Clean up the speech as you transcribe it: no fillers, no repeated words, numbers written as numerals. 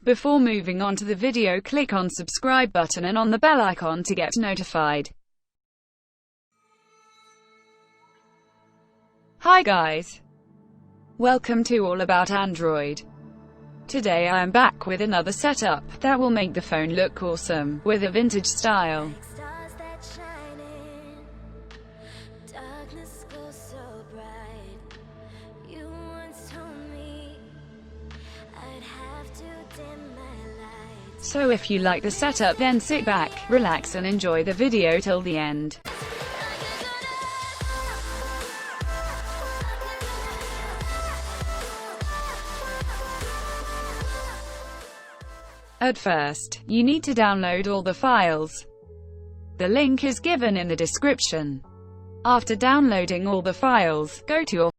Before moving on to the video, click on subscribe button and on the bell icon to get notified. Hi guys! Welcome to All About Android. Today I am back with another setup that will make the phone look awesome, with a vintage style. So if you like the setup, then sit back, relax and enjoy the video till the end. At first, you need to download all the files. The link is given in the description. After downloading all the files, go to your